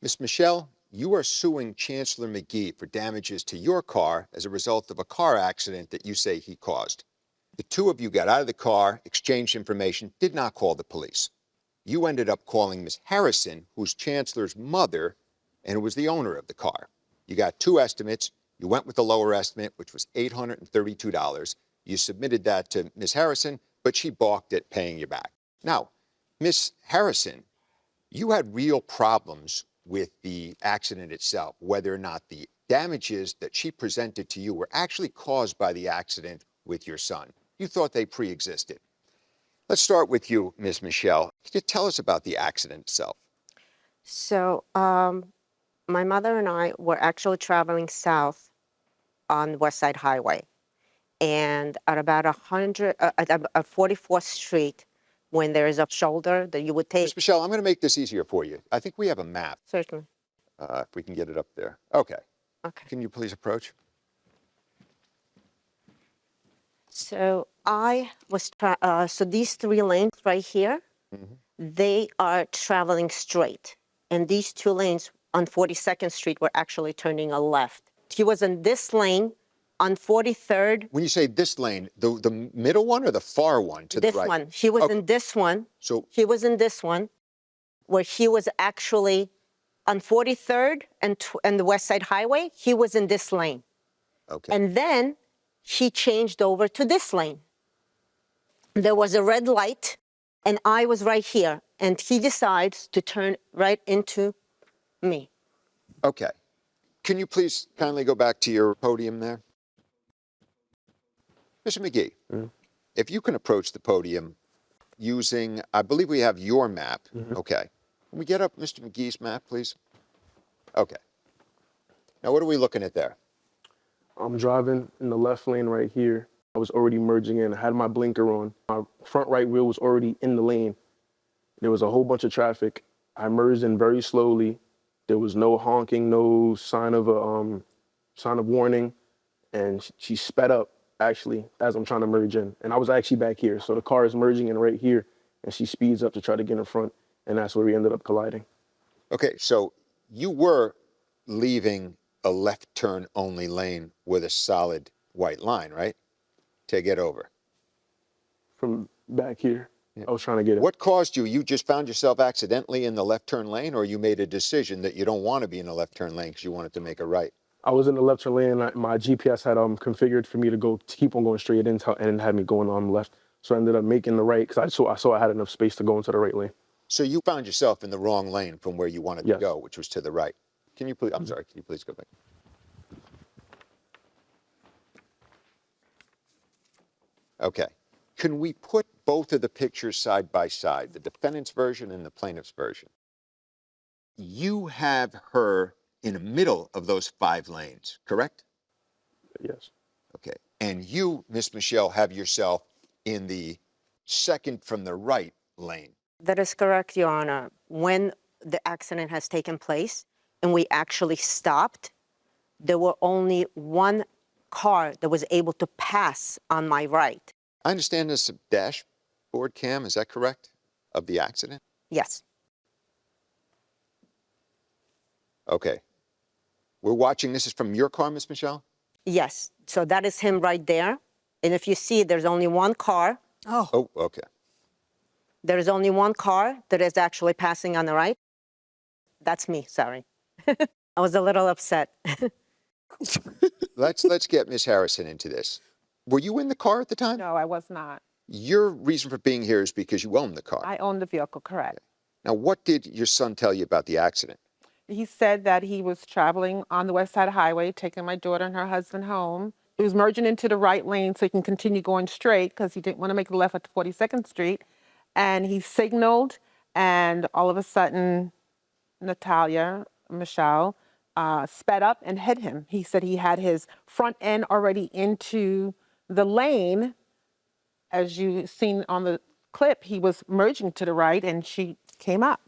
Miss Michelle, you are suing Chancellor McGee for damages to your car as a result of a car accident that you say he caused. The two of you got out of the car, exchanged information, did not call the police. You ended up calling Miss Harrison, who's Chancellor's mother, and who was the owner of the car. You got two estimates. You went with the lower estimate, which was $832. You submitted that to Miss Harrison, but she balked at paying you back. Now, Miss Harrison, you had real problems with the accident itself, whether or not the damages that she presented to you were actually caused by the accident with your son. You thought they pre-existed. Let's start with you, Ms. Michelle. Can you tell us about the accident itself? So, my mother and I were actually traveling south on West Side Highway. And at about 44th Street, when there is a shoulder that you would take. Ms. Michelle, I'm going to make this easier for you. I think we have a map. Certainly. If we can get it up there. Okay. Okay. Can you please approach? So I was, so these three lanes right here, they are traveling straight. And these two lanes on 42nd Street were actually turning a left. He was in this lane on 43rd. When you say this lane, the middle one or the far one to the right? This one. He was in this one. So he was in this one, where he was actually on 43rd and the West Side Highway. He was in this lane. Okay. And then he changed over to this lane. There was a red light, and I was right here. And he decides to turn right into me. Okay. Can you please kindly go back to your podium there? Mr. McGee, if you can approach the podium using, I believe we have your map. Okay. Can we get up Mr. McGee's map, please? Okay. Now, what are we looking at there? I'm driving in the left lane right here. I was already merging in. I had my blinker on. My front right wheel was already in the lane. There was a whole bunch of traffic. I merged in very slowly. There was no honking, no sign of warning. And she sped up, actually, as I'm trying to merge in. And I was actually back here. So the car is merging in right here, and she speeds up to try to get in front. And that's where we ended up colliding. Okay, so you were leaving a left turn only lane with a solid white line, right? To get over. From back here, I was trying to get it. What caused you? You just found yourself accidentally in the left turn lane, or you made a decision that you don't want to be in the left turn lane because you wanted to make a right? I was in the left turn lane, and my GPS had configured for me to keep on going straight in, and had me going on the left. So I ended up making the right because I saw I had enough space to go into the right lane. So you found yourself in the wrong lane from where you wanted to go, which was to the right. Can you please, I'm sorry, can you please go back? Okay. Can we put both of the pictures side by side, the defendant's version and the plaintiff's version? You have her in the middle of those 5 lanes, correct? Yes. Okay. And you, Miss Michelle, have yourself in the second from the right lane. That is correct, Your Honor. When the accident has taken place and we actually stopped, there were only one car that was able to pass on my right. I understand there's a dashboard cam, is that correct, of the accident? Yes. Okay. We're watching, this is from your car, Miss Michelle? Yes. So that is him right there. And if you see, there's only one car. Oh, okay. There is only one car that is actually passing on the right. That's me, sorry. I was a little upset. Let's get Miss Harrison into this. Were you in the car at the time? No, I was not. Your reason for being here is because you own the car. I own the vehicle, correct. Okay. Now, what did your son tell you about the accident? He said that he was traveling on the West Side Highway, taking my daughter and her husband home. He was merging into the right lane so he can continue going straight because he didn't want to make the left at 42nd Street. And he signaled, and all of a sudden, Natalya, Michelle, sped up and hit him. He said he had his front end already into the lane. As you seen on the clip, he was merging to the right, and she came up.